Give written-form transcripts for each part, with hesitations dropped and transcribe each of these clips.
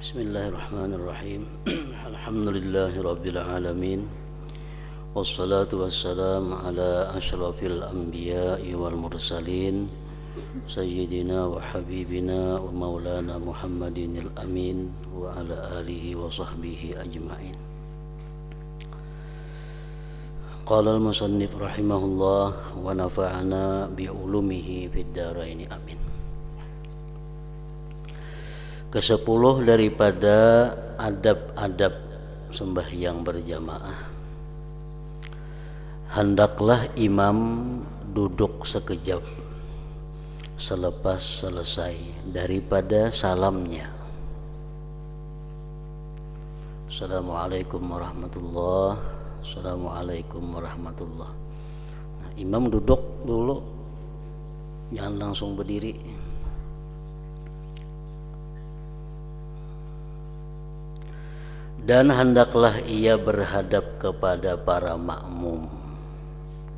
Bismillahirrahmanirrahim. Alhamdulillahi rabbil alamin. Wassalatu wassalamu ala asyrafil anbiya'i wal mursalin sayyidina wa habibina wa maulana Muhammadinil amin wa ala alihi wa sahbihi ajma'in. Qala al-musannif rahimahullah wa nafa'ana bi'ulumihi fid dharain amin. Ke-10 daripada adab-adab sembahyang berjamaah, hendaklah imam duduk sekejap selepas selesai daripada salamnya. Assalamualaikum warahmatullahi wabarakatuh. Assalamualaikum warahmatullahi wabarakatuh. Nah, imam duduk dulu, jangan langsung berdiri. Dan hendaklah ia berhadap kepada para makmum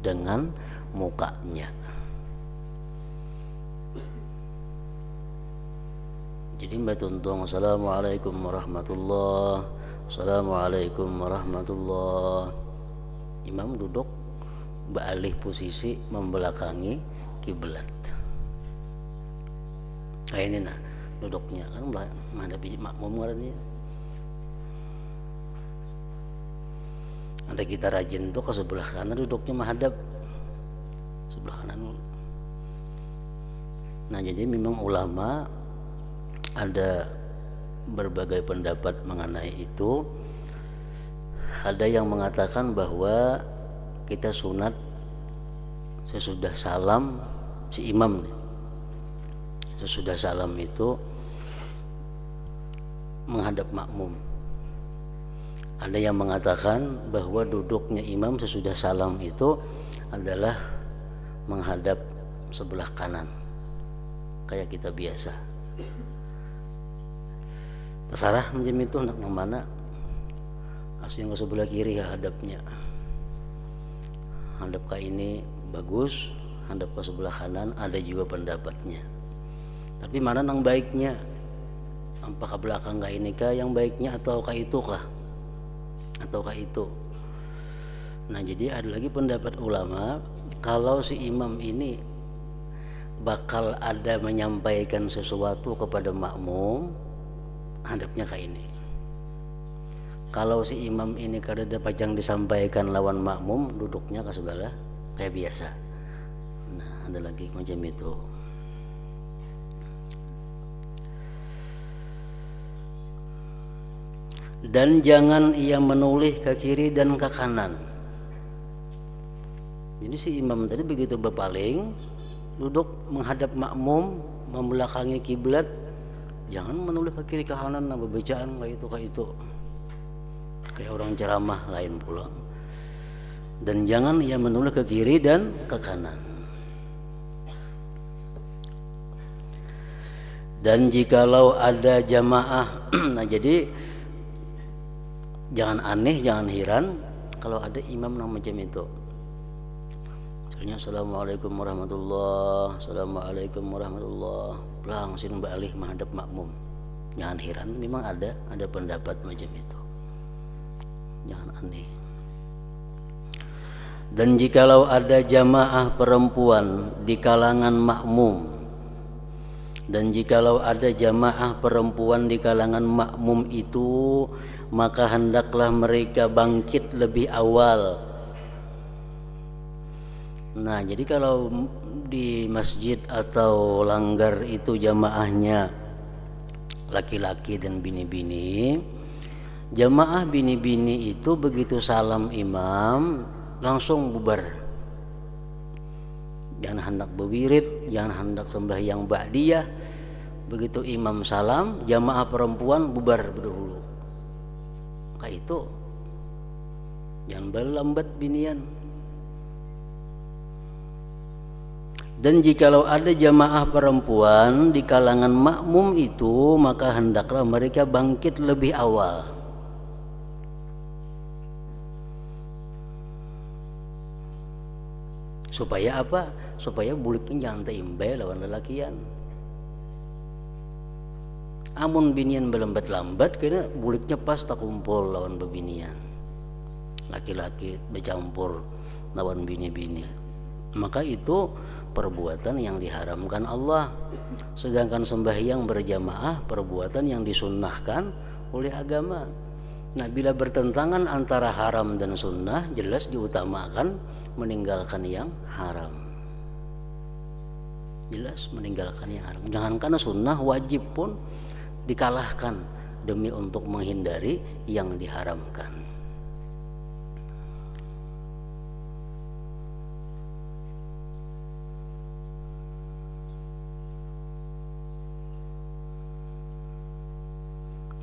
dengan mukanya. Jadi Mbak Tuntung, Assalamualaikum warahmatullahi wabarakatuh. Assalamualaikum warahmatullahi wabarakatuh. Imam duduk beralih posisi membelakangi kiblat. Kayak ini nah duduknya kan menghadapi makmum kan. Ada kita rajin tuh ke sebelah kanan, duduknya menghadap sebelah kanan. Nah, jadi memang ulama ada berbagai pendapat mengenai itu. Ada yang mengatakan bahwa kita sunat sesudah salam si imam, sesudah salam itu menghadap makmum. Ada yang mengatakan bahwa duduknya imam sesudah salam itu adalah menghadap sebelah kanan, kayak kita biasa. Terserah macam itu nak yang mana. Asal yang ke sebelah kiri ya hadapnya. Hadap ke ini bagus, hadap ke sebelah kanan ada juga pendapatnya. Tapi mana yang baiknya? Apakah belakang ke ini kah yang baiknya atau ke itu kah? Ataukah itu? Nah, jadi ada lagi pendapat ulama, kalau si imam ini bakal ada menyampaikan sesuatu kepada makmum, hadapnya kayak ini. Kalau si imam ini kada ada pajang disampaikan lawan makmum, duduknya ke sebelah kayak biasa. Nah, ada lagi macam itu. Dan jangan ia menoleh ke kiri dan ke kanan. Jadi si imam tadi begitu berpaling, duduk menghadap makmum, membelakangi kiblat, jangan menoleh ke kiri ke kanan, nambah bacaan kayak itu. Kayak orang ceramah lain pula. Dan jangan ia menoleh ke kiri dan ke kanan. Dan jikalau ada jamaah, nah jadi jangan aneh, jangan heran kalau ada imam yang macam itu. Misalnya Assalamualaikum warahmatullahi wabarakatuh, Assalamualaikum warahmatullahi wabarakatuh, langsung balik menghadap makmum. Jangan heran, memang ada pendapat macam itu. Jangan aneh. Dan jikalau ada jamaah perempuan di kalangan makmum, dan jikalau ada jamaah perempuan di kalangan makmum itu, maka hendaklah mereka bangkit lebih awal. Nah, jadi kalau di masjid atau langgar itu jamaahnya laki-laki dan bini-bini, jamaah bini-bini itu begitu salam imam langsung bubar. Jangan hendak berwirid, jangan hendak sembahyang ba'diyah. Begitu imam salam, jamaah perempuan bubar berdahulu. Kayak itu. Jangan berlambat binian. Dan jikalau ada jamaah perempuan di kalangan makmum itu, maka hendaklah mereka bangkit lebih awal. Supaya apa? Supaya buliknya jangan teimbai lawan lelakian. Amun binian belambat-lambat kena buliknya pas tak kumpul lawan bebinian. Laki-laki bercampur lawan bini-bini. Maka itu perbuatan yang diharamkan Allah. Sedangkan sembahyang berjamaah perbuatan yang disunnahkan oleh agama. Nah, bila bertentangan antara haram dan sunnah, jelas diutamakan meninggalkan yang haram. Jelas meninggalkan yang haram. Jangan karena sunnah, wajib pun dikalahkan demi untuk menghindari yang diharamkan.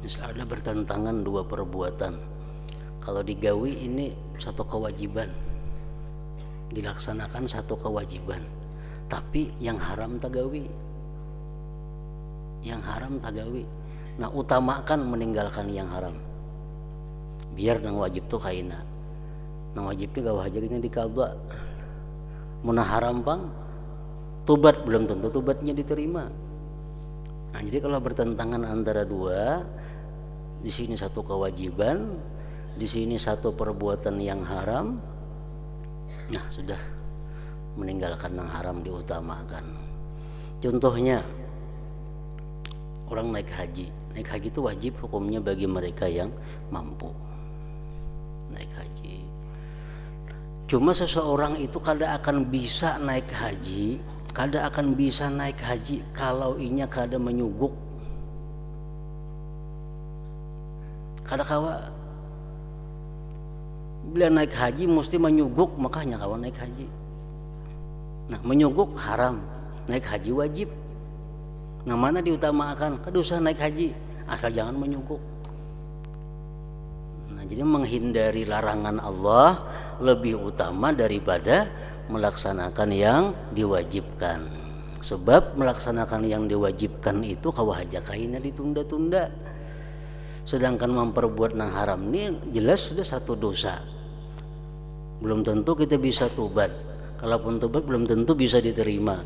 Misalnya bertentangan dua perbuatan, kalau digawi ini satu kewajiban, dilaksanakan satu kewajiban, tapi yang haram tagawi, yang haram tagawi. Nah, utamakan meninggalkan yang haram, biar nang wajib tuh kaina, nang wajib tuh gak wajibnya dikabla. Munah haram pang tobat belum tentu tobatnya diterima. Nah, jadi kalau bertentangan antara dua, di sini satu kewajiban, di sini satu perbuatan yang haram, nah sudah meninggalkan yang haram diutamakan. Contohnya orang naik haji. Naik haji itu wajib hukumnya bagi mereka yang mampu naik haji. Cuma seseorang itu kada akan bisa naik haji, kada akan bisa naik haji kalau inya kada menyuguk. Kada kawa bila naik haji mesti menyuguk, makanya kawan naik haji. Nah, menyuguk haram, naik haji wajib. Nah, mana diutamakan? Kada usah naik haji, asal jangan menyuguk. Nah, jadi menghindari larangan Allah lebih utama daripada melaksanakan yang diwajibkan. Sebab melaksanakan yang diwajibkan itu kawahaja kaina ditunda-tunda. Sedangkan memperbuat yang haram ini jelas sudah satu dosa. Belum tentu kita bisa tobat. Kalaupun tobat belum tentu bisa diterima.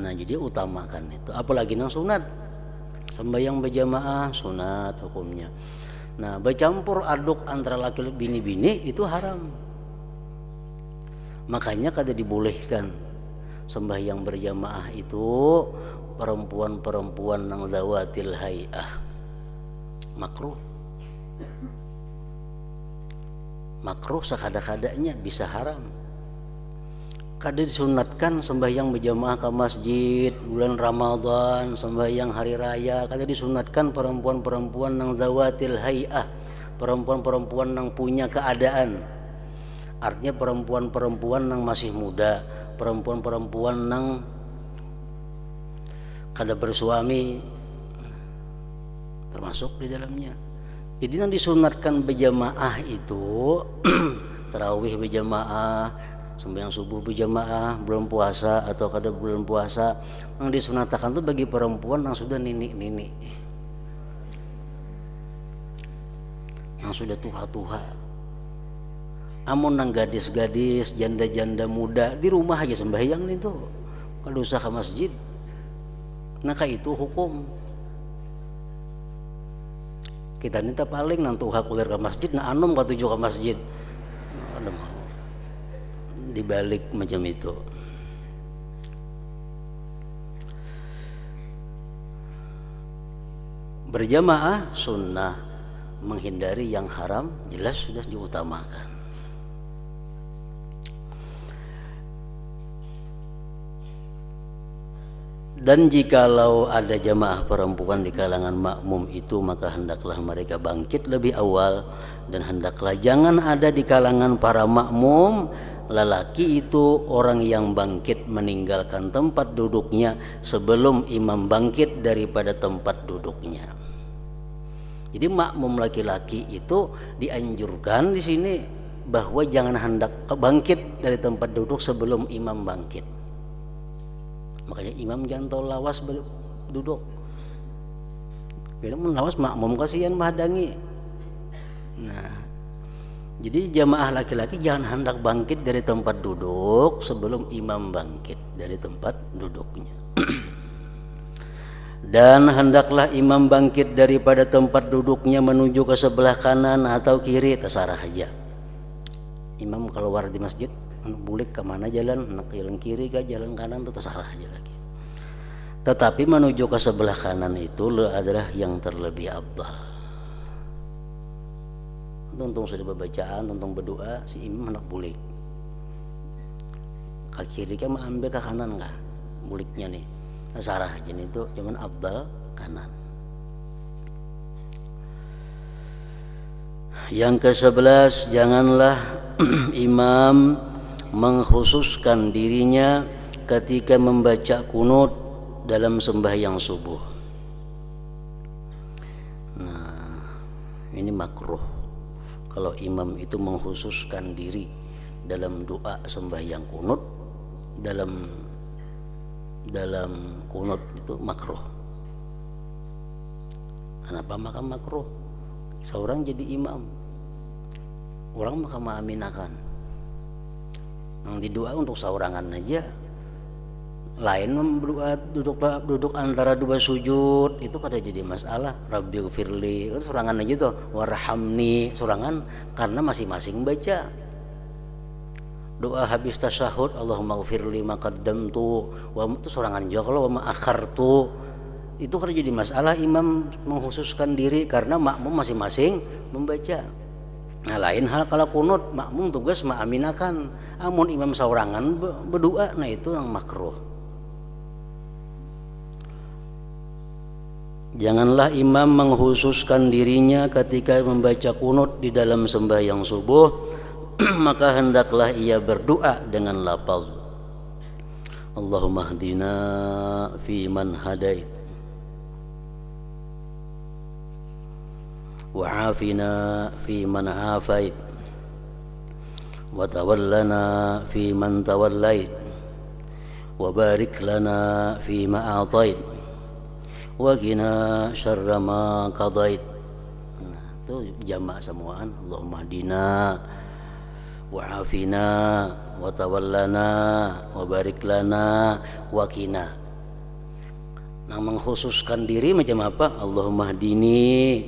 Nah, jadi utamakan itu. Apalagi yang sunat. Sembahyang berjamaah sunat hukumnya. Nah, bercampur aduk antara laki-laki bini-bini itu haram. Makanya kada dibolehkan sembahyang berjamaah itu perempuan-perempuan nang zawatil hayah. Makruh. Makruh sekada-kadanya, bisa haram. Kada disunatkan sembahyang berjamaah ke masjid bulan Ramadan, sembahyang hari raya. Kada disunatkan perempuan-perempuan nang zawatil hayah, perempuan-perempuan nang punya keadaan. Artinya perempuan-perempuan nang masih muda, perempuan-perempuan nang kada bersuami, termasuk di dalamnya. Jadi yang disunatkan berjamaah itu tarawih berjamaah, sembahyang subuh berjamaah, belum puasa atau kada belum puasa, yang disunatkan itu bagi perempuan yang sudah nini-nini, yang sudah tua-tua. Amun nang gadis-gadis, janda-janda muda di rumah aja sembahyang itu, kada usah ke masjid. Nah, itu hukum. Kita ini paling nang tuha kulir ke masjid, nah anom katuju ke masjid. Ada mau dibalik macam itu. Berjamaah sunnah, menghindari yang haram jelas sudah diutamakan. Dan jikalau ada jamaah perempuan di kalangan makmum itu, maka hendaklah mereka bangkit lebih awal, dan hendaklah jangan ada di kalangan para makmum lelaki itu orang yang bangkit meninggalkan tempat duduknya sebelum imam bangkit daripada tempat duduknya. Jadi makmum laki-laki itu dianjurkan di sini bahwa jangan hendak bangkit dari tempat duduk sebelum imam bangkit. Makanya imam jangan tahu lawas duduk. Bila lawas makmum kasihan menghadangi. Nah, jadi jamaah laki-laki jangan hendak bangkit dari tempat duduk sebelum imam bangkit dari tempat duduknya. Dan hendaklah imam bangkit daripada tempat duduknya menuju ke sebelah kanan atau kiri, terserah aja. Imam keluar di masjid, bulik ke mana jalan, nak jalan kiri ke jalan kanan, itu terserah aja lagi. Tetapi menuju ke sebelah kanan itu adalah yang terlebih afdal. Tuntung sudah bacaan, tuntung berdoa, si imam hendak bulik. Ke kiri kan ambil ke kanan kah? Buliknya nih. Sarah jenis itu cuman afdal kanan. Yang ke-11, janganlah imam mengkhususkan dirinya ketika membaca kunut dalam sembahyang subuh. Nah, ini makruh kalau imam itu mengkhususkan diri dalam doa sembahyang kunut, dalam kunut itu makruh. Kenapa maka makruh? Seorang jadi imam, orang maka mengaminakan. Yang didoa untuk seorangan aja. Lain berdoa duduk antara dua sujud itu kada jadi masalah. Rabbighfirli itu seorangan aja tuh, warhamni seorangan karena masing-masing baca. Doa habis tasyahud, Allahumma ghfirli ma qaddamtu wa itu sorangan juga. Kalau wa ma akhartu itu kan jadi masalah imam mengkhususkan diri karena makmum masing-masing membaca. Nah, lain hal kalau kunut makmum tugas mengaminakan. Amun imam saurangan berdoa, nah itu yang makruh. Janganlah imam mengkhususkan dirinya ketika membaca kunut di dalam sembahyang subuh. Maka hendaklah ia berdoa dengan lafaz Allahumma hdina fi man hadait wa afina fi man afait wa tawallana fi man tawallait wa barik lana fi ma atait wa qina syarra ma qadait. Nah, itu jamaah semuaan. Allahumma hdina wa'afina wa tawallana wa barik lana wa qina. Nah, mengkhususkan diri macam apa? Allahumma hdini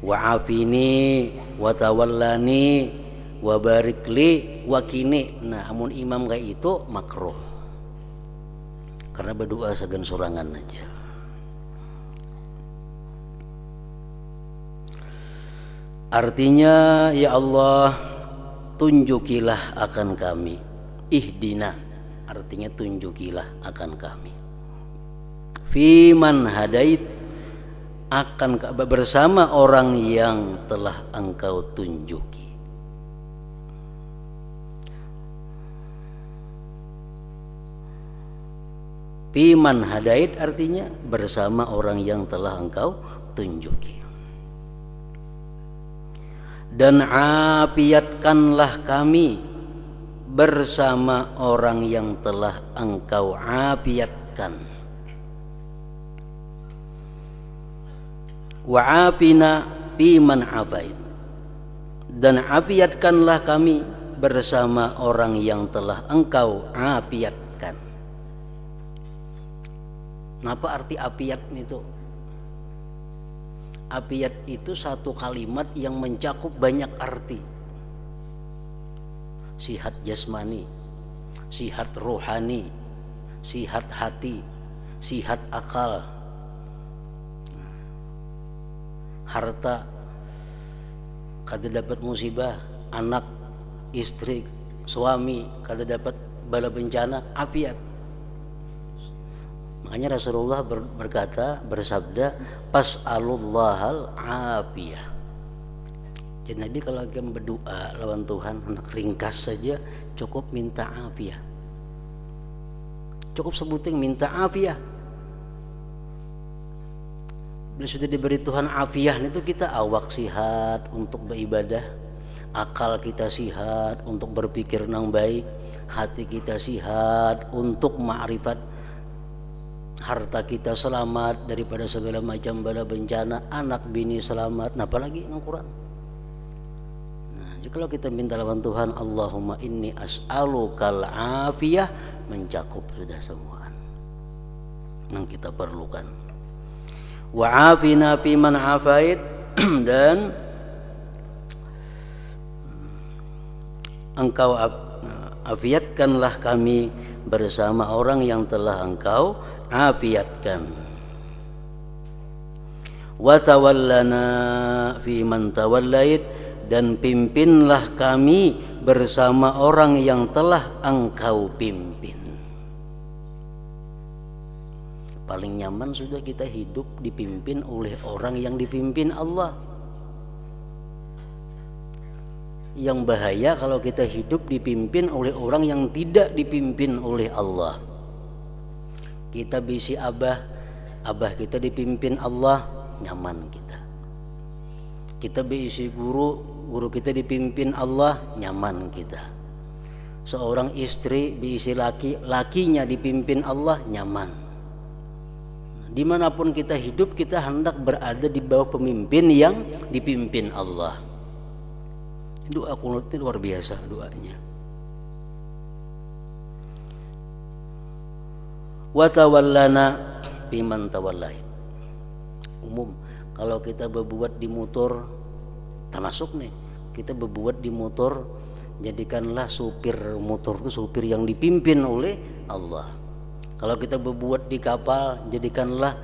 wa'afini wa tawallani wa barik li wa qini. Nah, amun imam kayak itu makruh. Karena berdoa segan sorangan aja. Artinya, ya Allah, tunjukilah akan kami. Ihdina artinya tunjukilah akan kami. Fiman hadait akan bersama orang yang telah engkau tunjuki. Fiman hadait artinya bersama orang yang telah engkau tunjuki. Dan afiatkanlah kami bersama orang yang telah engkau afiatkan. Wa afina biman afait. Dan afiatkanlah kami bersama orang yang telah engkau afiatkan. Apa arti afiat itu? Afiat itu satu kalimat yang mencakup banyak arti. Sihat jasmani, sihat rohani, sihat hati, sihat akal, harta, kada dapat musibah, anak, istri, suami, kada dapat bala bencana, afiat. Makanya Rasulullah bersabda, pas'alullahal afiyah. Jadi Nabi kalau akan berdoa lawan Tuhan, hendak ringkas saja cukup minta afiyah. Cukup sebuting minta afiyah. Bila sudah diberi Tuhan afiyah itu kita awak sihat untuk beribadah, akal kita sihat untuk berpikir nang baik, hati kita sihat untuk ma'rifat, harta kita selamat daripada segala macam bala bencana, anak bini selamat. Nah, apalagi nang Quran. Nah, jadi kalau kita minta lawan Tuhan, Allahumma inni as'alukal afiyah, mencakup sudah semuaan yang kita perlukan. wa afina fi man afait, dan engkau afiatkanlah kami bersama orang yang telah engkau afiatkan. Wa tawallana fi man tawallait, dan pimpinlah kami bersama orang yang telah engkau pimpin. Paling nyaman sudah kita hidup dipimpin oleh orang yang dipimpin Allah. Yang bahaya kalau kita hidup dipimpin oleh orang yang tidak dipimpin oleh Allah. Kita bisi abah kita dipimpin Allah, nyaman kita. Kita bisi guru kita dipimpin Allah, nyaman kita. Seorang istri bisi lakinya dipimpin Allah, nyaman. Dimanapun kita hidup, kita hendak berada di bawah pemimpin yang dipimpin Allah. Doa kunut ini luar biasa doanya. Wa tawallana biman tawallai. Umum kalau kita berbuat di motor, termasuk nih kita berbuat di motor, jadikanlah supir motor itu supir yang dipimpin oleh Allah. Kalau kita berbuat di kapal, jadikanlah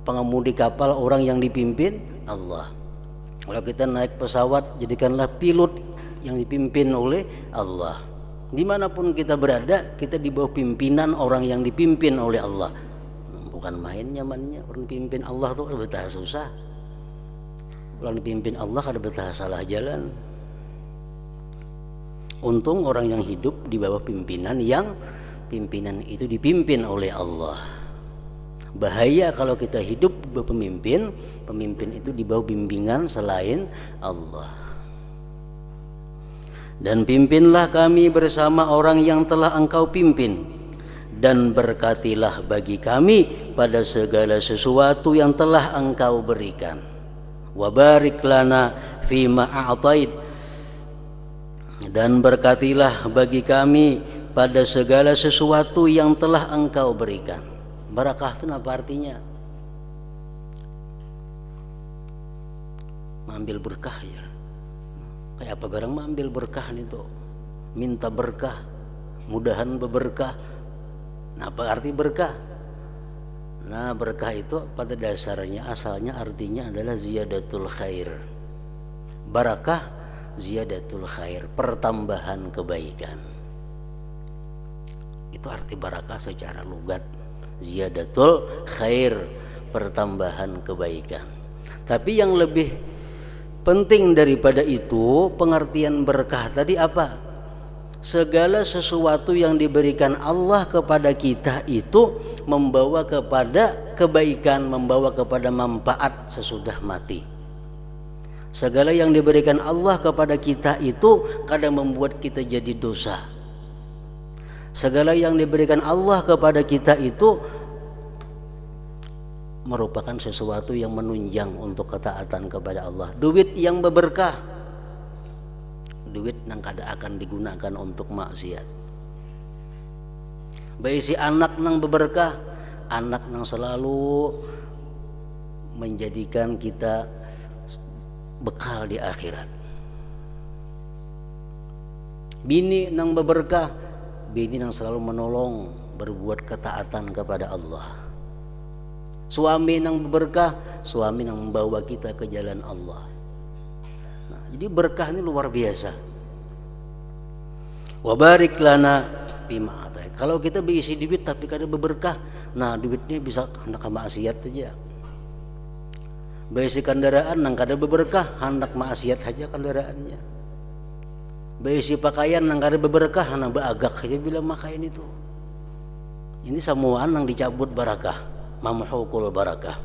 pengemudi kapal orang yang dipimpin Allah. Kalau kita naik pesawat, jadikanlah pilot yang dipimpin oleh Allah. Dimanapun kita berada, kita di bawah pimpinan orang yang dipimpin oleh Allah. Bukan main nyamannya. Orang dipimpin Allah itu ada betah susah. Orang dipimpin Allah ada betah salah jalan. Untung orang yang hidup di bawah pimpinan yang pimpinan itu dipimpin oleh Allah. Bahaya kalau kita hidup berpemimpin, pemimpin itu di bawah bimbingan selain Allah. Dan pimpinlah kami bersama orang yang telah engkau pimpin, dan berkatilah bagi kami pada segala sesuatu yang telah engkau berikan. Wa barik lana fima a'tait, dan berkatilah bagi kami pada segala sesuatu yang telah engkau berikan. Barakah itu apa artinya? Mengambil berkah ya. Kayak apa garang mengambil berkah itu? Minta berkah, mudahan berberkah. Nah, apa arti berkah? Nah, berkah itu pada dasarnya asalnya artinya adalah ziyadatul khair. Barakah ziyadatul khair, pertambahan kebaikan. Itu arti barakah secara lugat, ziyadatul khair, pertambahan kebaikan. Tapi yang lebih penting daripada itu, pengertian berkah tadi apa? Segala sesuatu yang diberikan Allah kepada kita itu membawa kepada kebaikan, membawa kepada manfaat sesudah mati. Segala yang diberikan Allah kepada kita itu kadang membuat kita jadi dosa. Segala yang diberikan Allah kepada kita itu merupakan sesuatu yang menunjang untuk ketaatan kepada Allah. Duit yang berberkah, duit yang kada akan digunakan untuk maksiat. Baik si anak yang berberkah, anak yang selalu menjadikan kita bekal di akhirat. Bini yang berberkah, bini yang selalu menolong berbuat ketaatan kepada Allah. Suami yang berkah, suami yang membawa kita ke jalan Allah. Nah, jadi berkah ini luar biasa. Wa barik lana bima atai. Kalau kita berisi duit tapi kada berberkah, nah duitnya bisa hendak maksiat saja. Berisi kendaraan yang kada berberkah, hendak maksiat saja kendaraannya. Berisi pakaian yang kada berberkah, hendak beragak saja bila makain itu. Ini semua yang dicabut barakah, mamhukul barakah.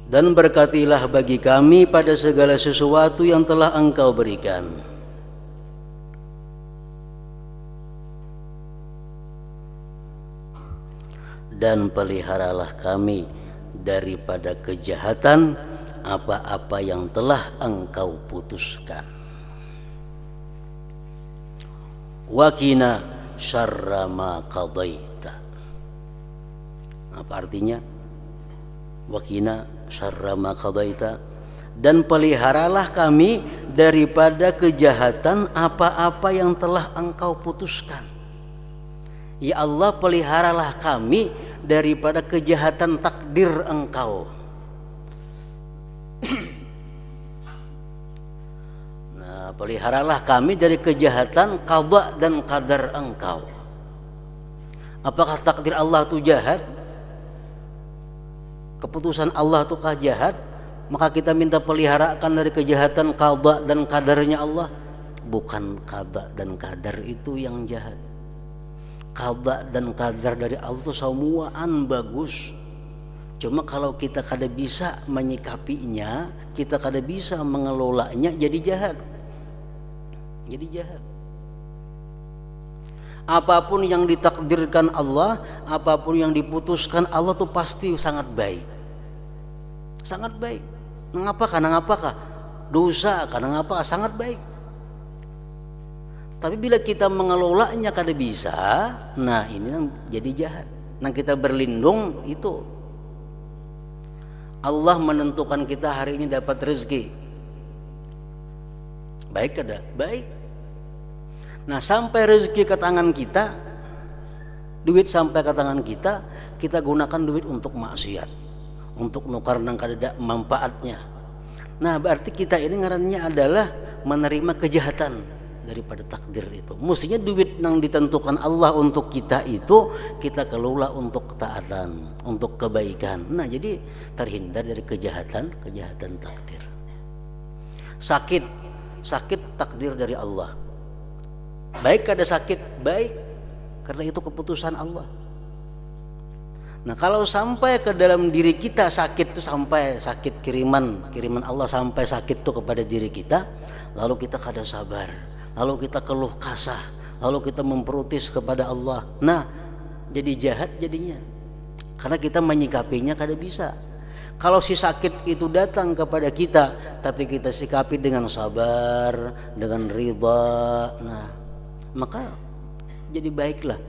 Dan berkatilah bagi kami pada segala sesuatu yang telah engkau berikan. Dan peliharalah kami daripada kejahatan apa-apa yang telah engkau putuskan. Wakina syarra ma qadaita. Apa artinya? Waqina syarra ma qadaita, dan peliharalah kami daripada kejahatan apa-apa yang telah engkau putuskan. Ya Allah, peliharalah kami daripada kejahatan takdir engkau. Nah, peliharalah kami dari kejahatan qada dan qadar engkau. Apakah takdir Allah itu jahat? Keputusan Allah itu kah jahat? Maka kita minta peliharakan dari kejahatan qada dan qadarnya Allah. Bukan qada dan qadar itu yang jahat. Qada dan qadar dari Allah itu semuaan bagus. Cuma kalau kita kada bisa menyikapinya, kita kada bisa mengelolanya, jadi jahat. Jadi jahat. Apapun yang ditakdirkan Allah, apapun yang diputuskan Allah tuh pasti sangat baik. Sangat baik. Ngapakah? Dosa, karena ngapakah? Sangat baik. Tapi bila kita mengelolanya kada bisa, nah ini yang jadi jahat. Nah kita berlindung itu. Allah menentukan kita hari ini dapat rezeki. Baik kada? Baik. Nah sampai rezeki ke tangan kita, duit sampai ke tangan kita, kita gunakan duit untuk maksiat, untuk nukar nang kada manfaatnya. Nah berarti kita ini ngarannya adalah menerima kejahatan daripada takdir itu. Mestinya duit yang ditentukan Allah untuk kita itu kita kelola untuk ketaatan, untuk kebaikan. Nah jadi terhindar dari kejahatan takdir. Sakit takdir dari Allah. Baik ada sakit, baik, karena itu keputusan Allah. Nah kalau sampai ke dalam diri kita sakit itu, sampai sakit kiriman Allah sampai sakit itu kepada diri kita, lalu kita kada sabar, lalu kita keluh kasah, lalu kita memprotes kepada Allah. Nah jadi jahat jadinya, karena kita menyikapinya kada bisa. Kalau si sakit itu datang kepada kita, tapi kita sikapi dengan sabar, dengan ridha, nah maka jadi baiklah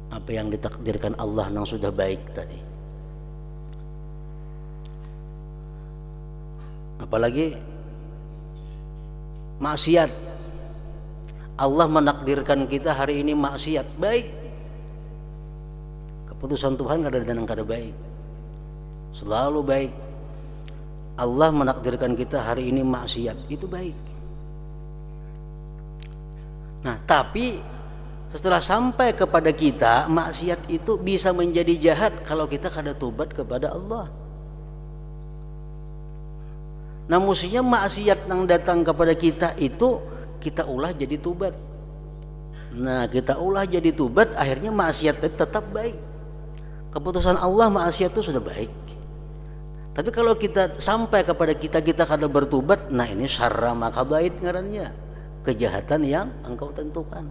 apa yang ditakdirkan Allah yang sudah baik tadi. Apalagi maksiat, Allah menakdirkan kita hari ini maksiat, baik. Keputusan Tuhan kada ada yang kada baik, selalu baik. Allah menakdirkan kita hari ini maksiat, itu baik. Nah tapi setelah sampai kepada kita, maksiat itu bisa menjadi jahat kalau kita kada tobat kepada Allah. Nah mestinya maksiat yang datang kepada kita itu kita ulah jadi tobat. Nah kita ulah jadi tobat, akhirnya maksiat itu tetap baik. Keputusan Allah maksiat itu sudah baik. Tapi kalau kita sampai kepada kita kada bertobat, nah ini syarra ma qadait ngarannya, kejahatan yang engkau tentukan.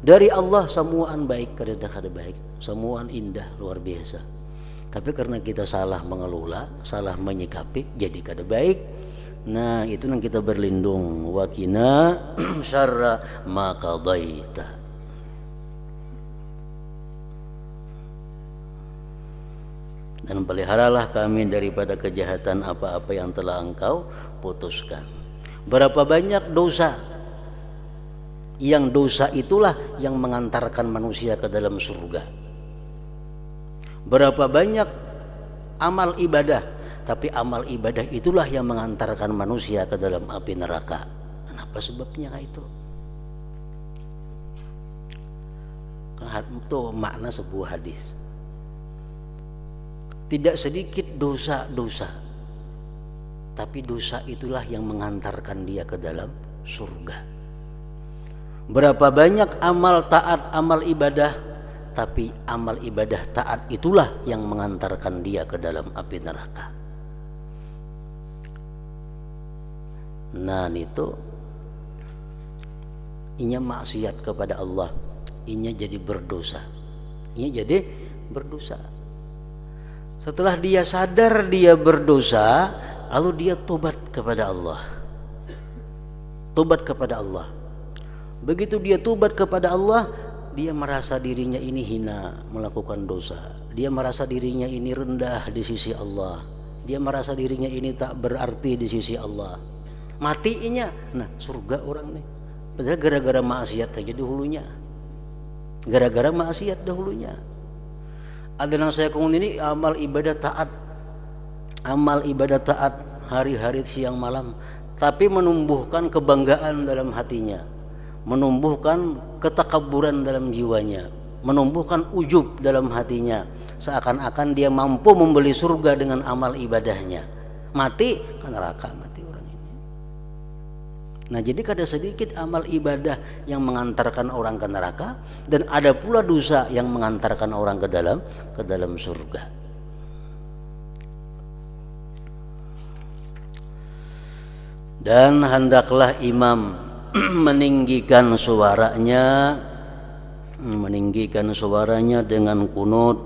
Dari Allah semuaan baik, kada baik, semuaan indah luar biasa. Tapi karena kita salah mengelola, salah menyikapi, jadi kada baik. Nah itu yang kita berlindung, waqina syarra ma qadaita. Dan peliharalah kami daripada kejahatan apa-apa yang telah engkau putuskan. Berapa banyak dosa, yang dosa itulah yang mengantarkan manusia ke dalam surga. Berapa banyak amal ibadah, tapi amal ibadah itulah yang mengantarkan manusia ke dalam api neraka. Kenapa sebabnya itu? Itu makna sebuah hadis. Tidak sedikit dosa-dosa, tapi dosa itulah yang mengantarkan dia ke dalam surga. Berapa banyak amal taat, amal ibadah, tapi amal ibadah taat itulah yang mengantarkan dia ke dalam api neraka. Nah itu inya maksiat kepada Allah, inya jadi berdosa, Setelah dia sadar dia berdosa, lalu dia tobat kepada Allah. Begitu dia tobat kepada Allah, dia merasa dirinya ini hina melakukan dosa. Dia merasa dirinya ini rendah di sisi Allah. Dia merasa dirinya ini tak berarti di sisi Allah. Matinya, nah surga orang nih. Padahal gara-gara maksiat aja dahulunya. Gara-gara maksiat dahulunya. Ada yang saya kongkong ini amal ibadah taat hari-hari siang malam, tapi menumbuhkan kebanggaan dalam hatinya, menumbuhkan ketakaburan dalam jiwanya, menumbuhkan ujub dalam hatinya, seakan-akan dia mampu membeli surga dengan amal ibadahnya. Mati ke neraka, mati orang ini. Nah, jadi ada sedikit amal ibadah yang mengantarkan orang ke neraka, dan ada pula dosa yang mengantarkan orang ke dalam surga. Dan hendaklah imam meninggikan suaranya dengan kunut.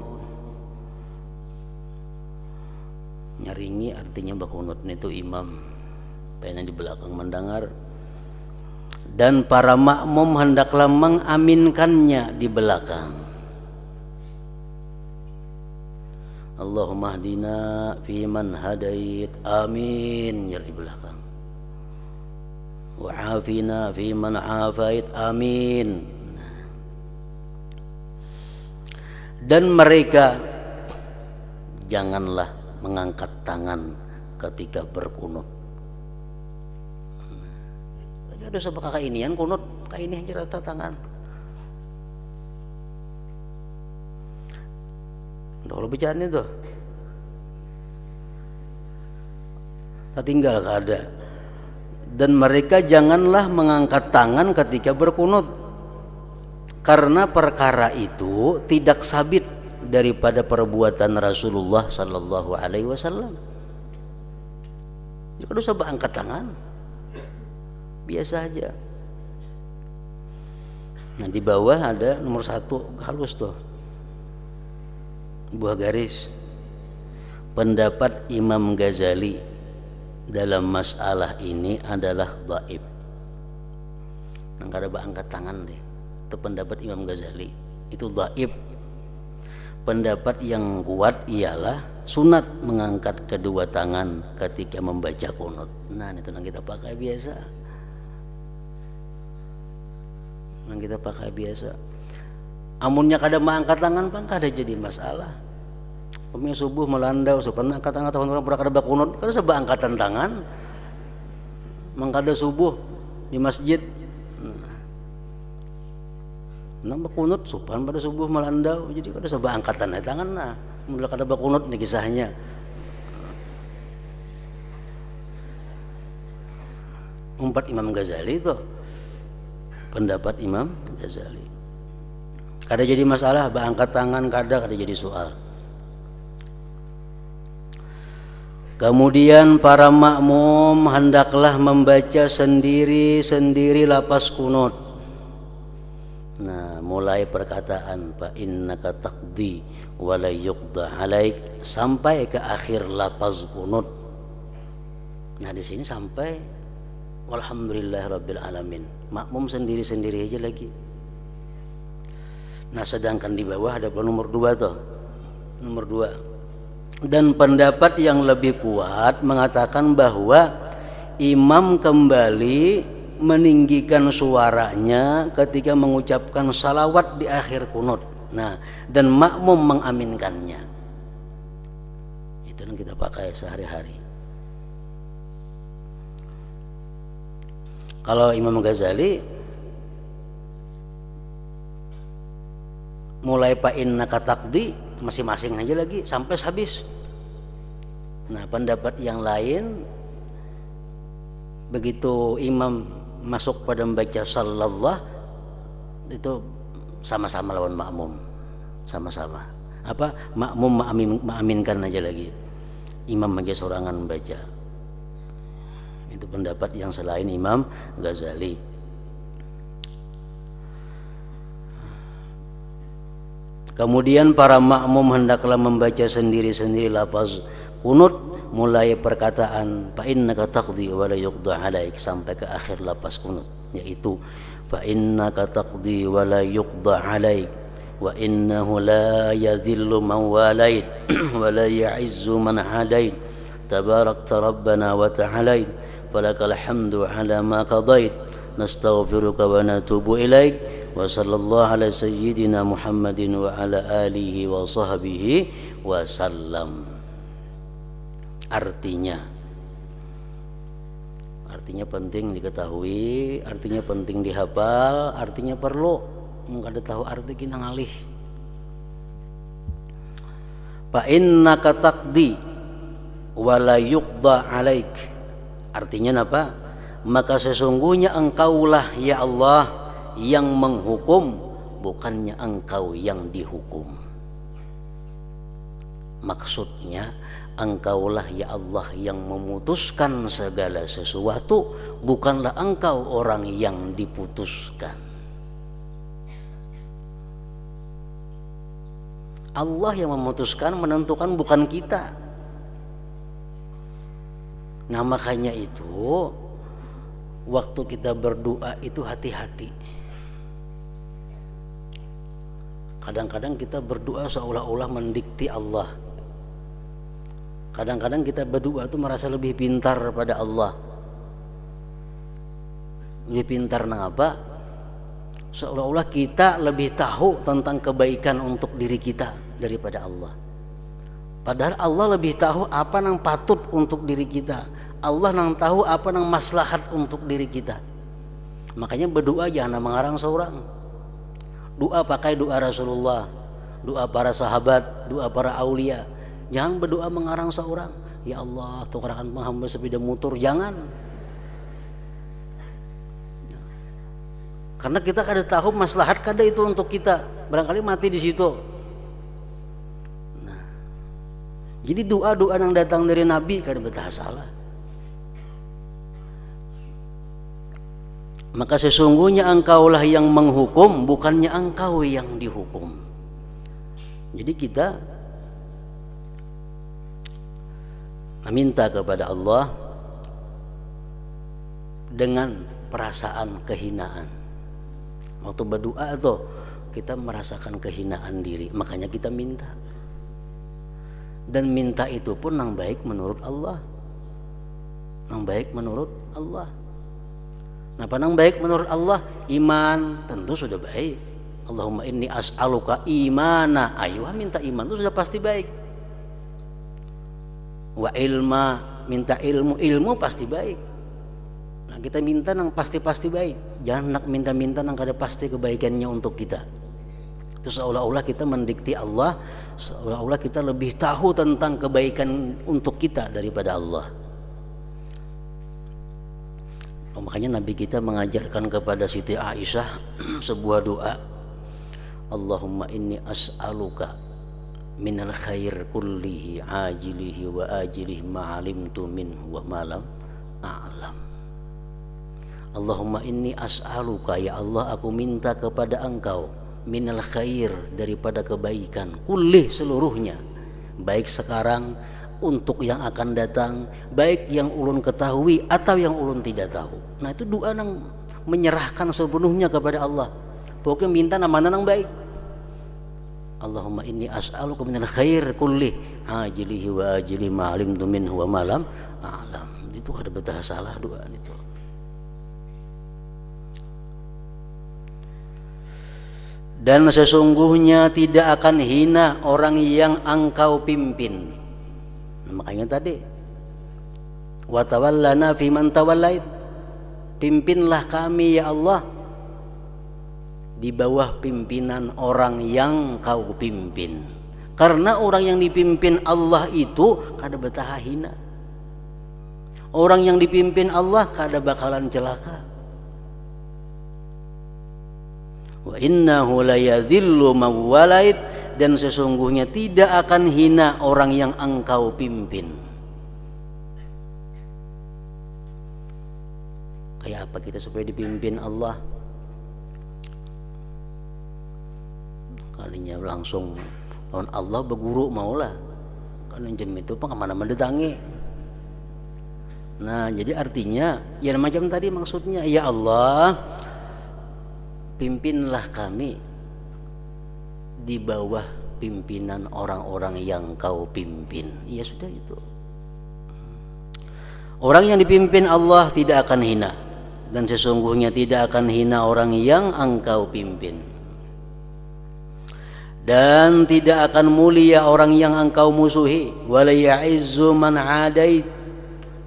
Nyaringi artinya bakunut itu imam, pengen di belakang mendengar. Dan para makmum hendaklah mengaminkannya di belakang. Allahumma hdina fi man hadait, amin, di belakang. Wa'afina fi man afait, amin. Dan mereka janganlah mengangkat tangan ketika berkunut. Ada sebab kainian kunut, kaini aja rata tangan. Kalau bicara itu tak tinggal ada. Dan mereka janganlah mengangkat tangan ketika berkunut, karena perkara itu tidak sabit daripada perbuatan Rasulullah sallallahu alaihi wasallam. Jadi usah angkat tangan, biasa aja. Nah, di bawah ada nomor 1 halus tuh, buah garis, pendapat Imam Ghazali dalam masalah ini adalah dhaif. Nang kada angkat tangan deh. Itu pendapat Imam Ghazali, itu dhaif. Pendapat yang kuat ialah sunat mengangkat kedua tangan ketika membaca kunut. Nah, itu yang kita pakai biasa. Amunnya kada mengangkat tangan pang kada jadi masalah. Peming subuh melandau, supaya angkat tangan tahun orang pernah kada bakunut, kada sebab angkatan tangan. Mangkada subuh di masjid, nang bakunut supan pada subuh melandau, jadi kada sebab angkatan tangan nah. Mula kada bakunut ni kisahnya. Umpat Imam Ghazali itu, pendapat Imam Ghazali. Kada jadi masalah, angkat tangan kada jadi soal. Kemudian para makmum hendaklah membaca sendiri-sendiri lapas kunut. Nah, mulai perkataan fa innaka taqdi wa la yuqda alaik sampai ke akhir lapas kunut. Nah, di sini sampai walhamdulillahirabbil alamin. Makmum sendiri-sendiri aja lagi. Nah, sedangkan di bawah ada nomor 2 tuh. Nomor 2. Dan pendapat yang lebih kuat mengatakan bahwa imam kembali meninggikan suaranya ketika mengucapkan salawat di akhir kunut. Nah, dan makmum mengaminkannya. Itu yang kita pakai sehari-hari. Kalau Imam Ghazali mulai fa innaka taqdi masing-masing aja lagi sampai habis. Nah, pendapat yang lain begitu imam masuk pada membaca sallallahu itu sama-sama lawan makmum, sama-sama. Apa makmum mengaminkan aja lagi, imam aja sorangan membaca. Itu pendapat yang selain Imam Ghazali. Kemudian para makmum hendaklah membaca sendiri-sendiri lafaz kunut mulai perkataan fa innaka taqdi wa la yuqda alaik sampai ke akhir lafaz kunut, yaitu fa innaka taqdi wa la yuqda 'alaik wa innahu la yadhillu man walait wa la ya'izzu man hadait tabarakta rabbana wa ta'alait falakal hamdu 'ala ma qadait nastaghfiruka wa natubu ilaik wa sallallahu ala sayyidina Muhammadin wa ala alihi wa sahbihi wa sallam. Artinya penting diketahui, artinya penting dihafal, artinya perlu kada tahu arti kina ngalih. Fa innaka taqdi wa la yuqda 'alaik. Artinya apa? Maka sesungguhnya engkaulah ya Allah yang menghukum, bukannya engkau yang dihukum. Maksudnya engkaulah ya Allah yang memutuskan segala sesuatu, bukanlah engkau orang yang diputuskan. Allah yang memutuskan, menentukan, bukan kita. Nah makanya itu waktu kita berdoa itu hati-hati. Kadang-kadang kita berdoa seolah-olah mendikti Allah. Kadang-kadang kita berdoa itu merasa lebih pintar pada Allah. Lebih pintar apa? Seolah-olah kita lebih tahu tentang kebaikan untuk diri kita daripada Allah. Padahal Allah lebih tahu apa yang patut untuk diri kita. Allah yang tahu apa yang maslahat untuk diri kita. Makanya berdoa jangan mengarang seorang. Doa pakai doa Rasulullah, doa para sahabat, doa para aulia. Jangan berdoa mengarang seorang. Ya Allah, tukarakan hamba sepeda motor. Jangan. Karena kita kada tahu maslahat kada itu untuk kita. Barangkali mati di situ. Nah, jadi doa-doa yang datang dari Nabi kada betah salah. Maka sesungguhnya engkaulah yang menghukum, bukannya engkau yang dihukum. Jadi kita meminta kepada Allah dengan perasaan kehinaan. Waktu berdoa itu kita merasakan kehinaan diri, makanya kita minta. Dan minta itu pun yang baik menurut Allah. Yang baik menurut Allah. Nah, yang baik menurut Allah, iman tentu sudah baik. Allahumma inni as'aluka imana. Ayo minta iman itu sudah pasti baik. Wa ilma, minta ilmu, ilmu pasti baik. Nah, kita minta yang pasti-pasti baik. Jangan nak minta-minta yang kada pasti kebaikannya untuk kita. Itu seolah-olah kita mendikti Allah, seolah-olah kita lebih tahu tentang kebaikan untuk kita daripada Allah. Makanya Nabi kita mengajarkan kepada Siti Aisyah sebuah doa. Allahumma inni as'aluka minal khair kullihi ajilihi wa ajilihi ma'alimtu minhu wa malam a'lam. Allahumma inni as'aluka, ya Allah aku minta kepada engkau, minal khair, daripada kebaikan, kullih seluruhnya, baik sekarang untuk yang akan datang, baik yang ulun ketahui atau yang ulun tidak tahu. Nah itu doa yang menyerahkan sepenuhnya kepada Allah. Pokoknya minta nama yang baik. Allahumma inni as'aluka minal khair kulli ajilihi wa ajilihi ma'alimtu minhu wa malam a'lam. Itu ada betah salah doa itu. Dan sesungguhnya tidak akan hina orang yang engkau pimpin. Nah, makanya tadi wa tawallana fi man tawallait, pimpinlah kami ya Allah di bawah pimpinan orang yang kau pimpin. Karena orang yang dipimpin Allah itu kada betah hina. Orang yang dipimpin Allah kada bakalan celaka. Wa innahu la yadhillu man walait, dan sesungguhnya tidak akan hina orang yang engkau pimpin. Kayak apa kita supaya dipimpin Allah? Kalinya langsung lawan Allah berguru maulah. Kan jem itu kemana mendatangi. Nah jadi artinya ya macam tadi maksudnya, ya Allah pimpinlah kami di bawah pimpinan orang-orang yang kau pimpin. Ya sudah itu. Orang yang dipimpin Allah tidak akan hina, dan sesungguhnya tidak akan hina orang yang engkau pimpin, dan tidak akan mulia orang yang engkau musuhi. Wala ya'izzu man adait,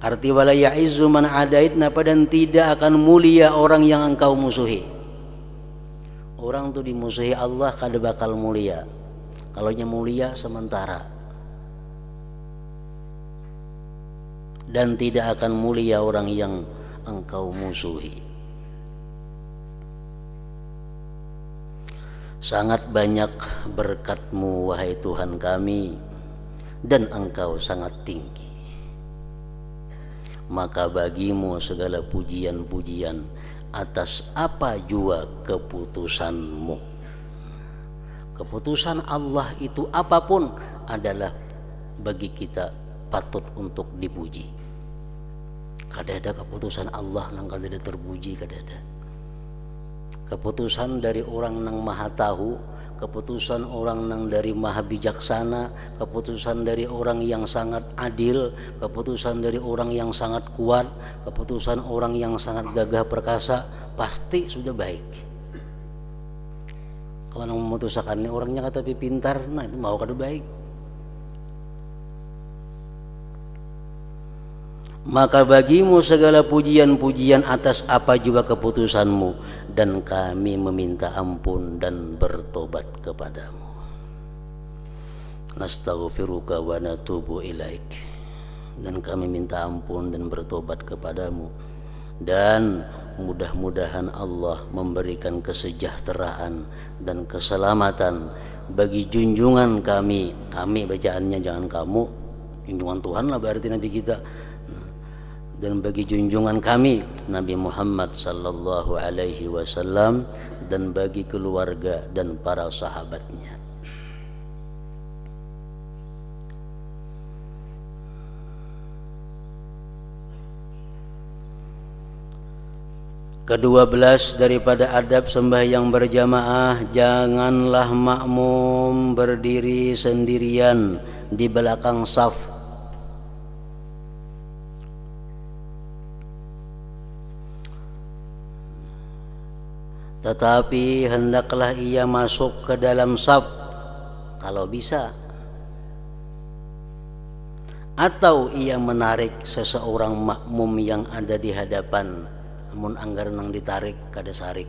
arti wala ya'izzu man adait napa, dan tidak akan mulia orang yang engkau musuhi. Orang tuh dimusuhi Allah kada bakal mulia. Kalau nya mulia sementara, dan tidak akan mulia orang yang engkau musuhi. Sangat banyak berkat-Mu wahai Tuhan kami, dan Engkau sangat tinggi. Maka bagimu segala pujian-pujian atas apa jua keputusan-Mu. Keputusan Allah itu apapun adalah bagi kita patut untuk dipuji. Kada ada keputusan Allah nang kada ada terpuji, kada ada. Keputusan dari orang nang maha tahu, keputusan orang nang dari maha bijaksana, keputusan dari orang yang sangat adil, keputusan dari orang yang sangat kuat, keputusan orang yang sangat gagah perkasa, pasti sudah baik. Kalau nang memutuskan orangnya kata pintar, nah itu mau kada baik. Maka bagimu segala pujian-pujian atas apa juga keputusan-Mu, dan kami meminta ampun dan bertobat kepadamu. Nastaghfiruka wa natubu ilaik, dan kami minta ampun dan bertobat kepadamu, dan mudah-mudahan Allah memberikan kesejahteraan dan keselamatan bagi junjungan kami. Kami bacaannya jangan kamu, junjungan Tuhan lah berarti Nabi kita. Dan bagi junjungan kami Nabi Muhammad sallallahu alaihi wasallam, dan bagi keluarga dan para sahabatnya. Ke-12 daripada adab sembahyang berjamaah, janganlah makmum berdiri sendirian di belakang saf. Tetapi hendaklah ia masuk ke dalam saf kalau bisa, atau ia menarik seseorang makmum yang ada di hadapan, namun anggar nang ditarik kada sarik.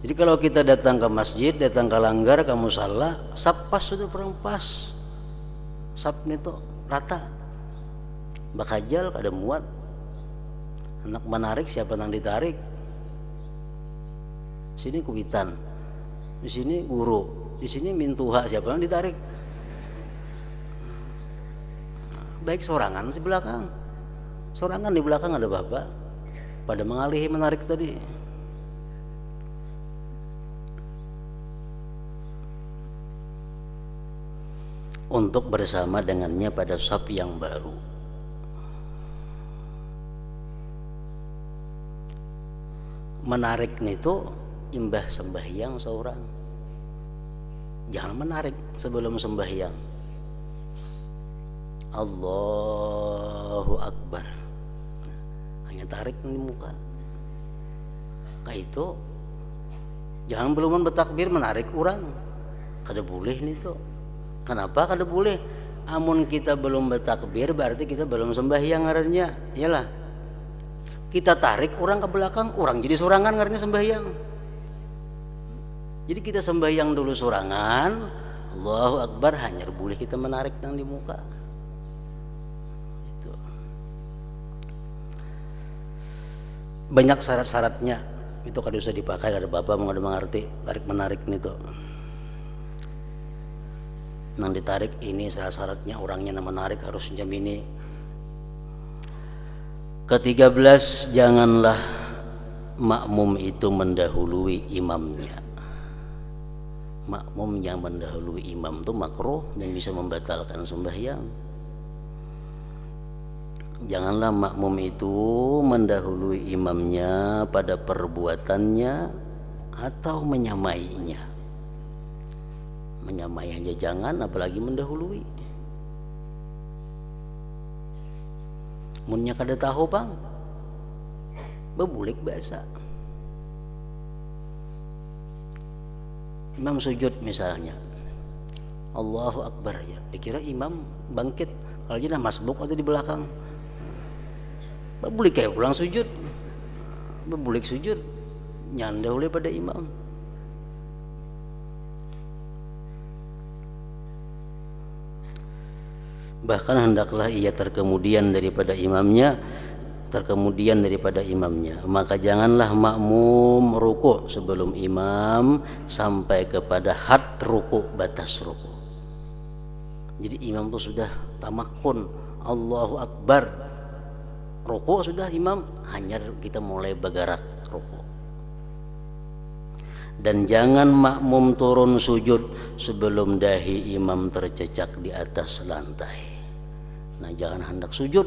Jadi kalau kita datang ke masjid, datang ke langgar, ke musalla, saf pas sudah perang pas, saf itu rata. Bakajal kada muat, hendak menarik siapa nang ditarik. Sini kubitan, di sini guru, di sini mintuha, siapa nang ditarik. Baik sorangan di belakang, sorangan di belakang ada bapak pada mengalihi menarik tadi. Untuk bersama dengannya pada saf yang baru. Menarik itu imbah sembahyang seorang, jangan menarik sebelum sembahyang. Allahu Akbar, hanya tarik di muka. Kayak itu jangan belum bertakbir menarik orang, kada boleh nih tuh. Kenapa kada boleh? Amun kita belum bertakbir berarti kita belum sembahyang ngarannya, iyalah. Kita tarik orang ke belakang, orang jadi sorangan ngarannya sembahyang. Jadi kita sembahyang dulu sorangan, Allahu Akbar, hanya boleh kita menarik nang di muka. Itu. Banyak syarat-syaratnya, itu kada usah dipakai, kada bapak mau mengerti tarik menarik nih tuh. Nang ditarik ini syarat-syaratnya, orangnya yang menarik harus jam ini. Ke-13, janganlah makmum itu mendahului imamnya. Makmum yang mendahului imam itu makruh dan bisa membatalkan sembahyang. Janganlah makmum itu mendahului imamnya pada perbuatannya atau menyamainya. Menyamai aja jangan, apalagi mendahului. Munnya kada tahu bang, bebulik bahasa. Imam sujud misalnya, Allahu Akbar ya, dikira imam bangkit, kalau dia masbuk atau di belakang. Bebulik kayak pulang sujud, bebulik sujud, nyandahului pada imam. Bahkan hendaklah ia terkemudian daripada imamnya, maka janganlah makmum rukuk sebelum imam sampai kepada had rukuk, batas rukuk. Jadi imam itu sudah tamakkun, Allahu Akbar, rukuk sudah imam, hanya kita mulai bergerak rukuk. Dan jangan makmum turun sujud sebelum dahi imam tercecak di atas lantai. Nah, jangan hendak sujud,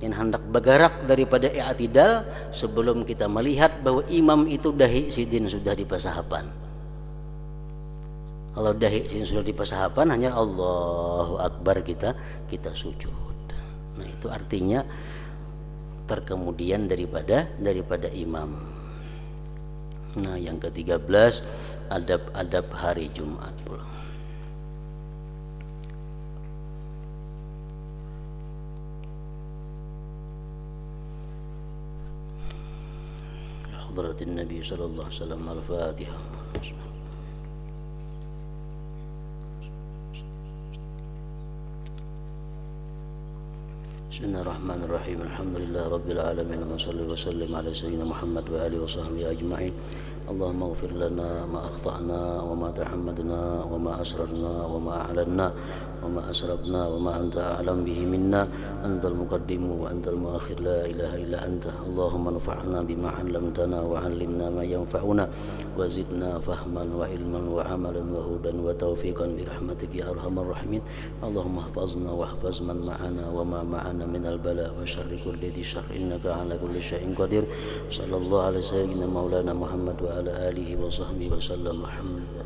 yang hendak bergerak daripada i'tidal sebelum kita melihat bahwa imam itu dahi sidin sudah di pasahapan. Kalau dahi sidin sudah di pasahapan, hanya Allahu Akbar kita sujud. Nah, itu artinya terkemudian daripada imam. Nah, yang ke-13 adab-adab hari Jumat pula. حضرة النبي صلى الله عليه وسلم الفاتحة. بسم الله الرحمن الرحيم الحمد لله رب العالمين وصلى وسلم على سيدنا محمد وآله وصحبه أجمعين اللهم اغفر لنا ما أخطأنا وما تحمدنا وما أسررنا وما أعلنا وما أسرفنا وما أنت أعلم به منا أنت المقدم وأنت المؤخر لا إله إلا أنت اللهم انفعنا بما علمتنا وعلمنا ما ينفعنا وزدنا فهما وعلما وعملا وهدى وتوفيقا برحمتك يا أرحم الراحمين اللهم احفظنا واحفظ من معنا وما معنا من البلاء وشر كل ذي شر إنك على كل شيء قدير صلى الله على سيدنا مولانا محمد وعلى آله وصحبه وسلم الحمد لله.